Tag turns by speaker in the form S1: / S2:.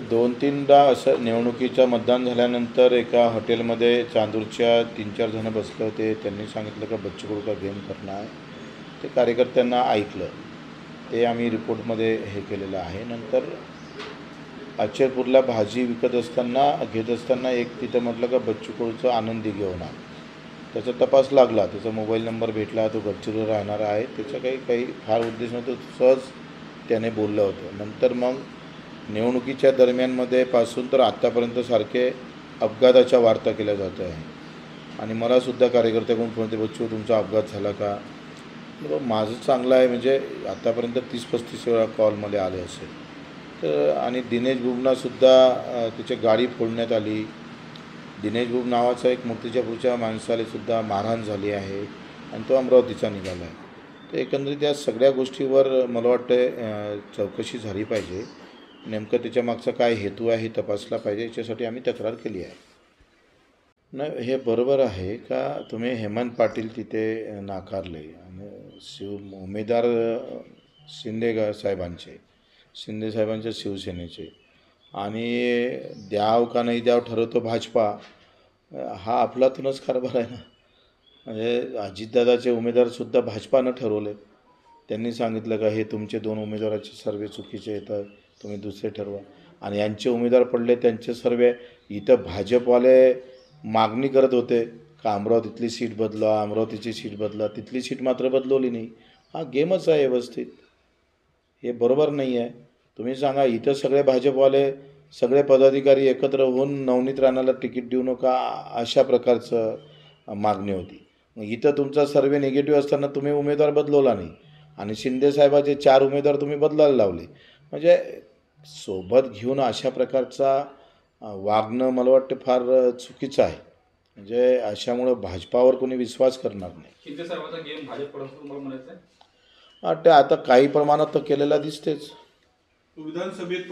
S1: 2-3दा असं निवडणुकीचं मतदान झाल्यानंतर एका हॉटेलमध्ये चांदूरच्या 3-4 जण बसले होते. त्यांनी सांगितलं का बच्चू कडू का गेम करणार आहे. ते कार्यकर्त्यांना ऐकलं. ते आम्ही रिपोर्टमध्ये हे केलेलं आहे. नंतर अचलपूरला भाजी विकत असताना घेत असताना एक तिथं म्हटलं का बच्चू कडूचा आनंदी घेऊन आ. त्याचा तपास लागला. त्याचा मोबाईल नंबर भेटला. तो गडचिरोलीला राहणार आहे. त्याचा काही फार उद्देश नव्हता. सहज त्याने बोललं होतं. नंतर मग निवडणुकीच्या दरम्यानमध्ये पासून तर आत्तापर्यंत सारखे अपघाताच्या वार्ता केल्या जात आहे. आणि मलासुद्धा कार्यकर्त्याकडून फोन येते, बच्चू तुमचा अपघात झाला का. माझं चांगलं आहे, म्हणजे आत्तापर्यंत 30-35 वेळा कॉल मला आले असेल. तर आणि दिनेश बुबनासुद्धा त्याची गाडी फोडण्यात आली. दिनेश बुब नावाचा एक मूर्तिजापूरच्या माणसालासुद्धा मारहाण झाली आहे आणि तो अमरावतीचा निघाला आहे. तर एकंदरीत या सगळ्या गोष्टीवर मला वाटतं चौकशी झाली पाहिजे. नेमकं त्याच्यामागचा काय हेतू आहे हे तपासला पाहिजे. याच्यासाठी आम्ही तक्रार केली आहे. नाही, हे बरोबर आहे का तुम्ही हेमंत पाटील तिथे नाकारले आणि उमेदवार शिंदे साहेबांचे शिवसेनेचे आणि द्याव का नाही द्याव ठरवतो भाजपा. हा अफलातूनच कारभार आहे ना. म्हणजे अजितदादाचे उमेदवारसुद्धा भाजपानं ठरवले. त्यांनी सांगितलं का हे तुमचे 2 उमेदवाराचे सर्वे चुकीचे येतात, तुम्ही दुसरे ठरवा. आणि यांचे उमेदवार पडले त्यांचे सर्वे. इथं भाजपवाले मागणी करत होते का अमरावतीतली सीट बदला, अमरावतीची सीट बदला. तिथली सीट मात्र बदलवली नाही. हा गेमच आहे व्यवस्थित. हे बरोबर नाही आहे. तुम्ही सांगा, इथं सगळे भाजपवाले सगळे पदाधिकारी एकत्र होऊन नवनीत राणाला तिकीट देऊ नका अशा प्रकारचं मागणी होती. मग इथं तुमचा सर्वे निगेटिव्ह असताना तुम्ही उमेदवार बदलवला नाही आणि शिंदेसाहेबाचे 4 उमेदवार तुम्ही बदलायला लावले. म्हणजे सोबत घेऊन अशा प्रकारचा वागणं मला वाटतं फार चुकीचं आहे. म्हणजे अशामुळं भाजपावर कोणी विश्वास करणार नाही.
S2: शिंदेसाहेबाचा गेम भाजपकडून तुम्हाला म्हणायचं आहे?
S1: ते आता काही प्रमाणात तर केलेला दिसतेच.
S3: विधानसभेत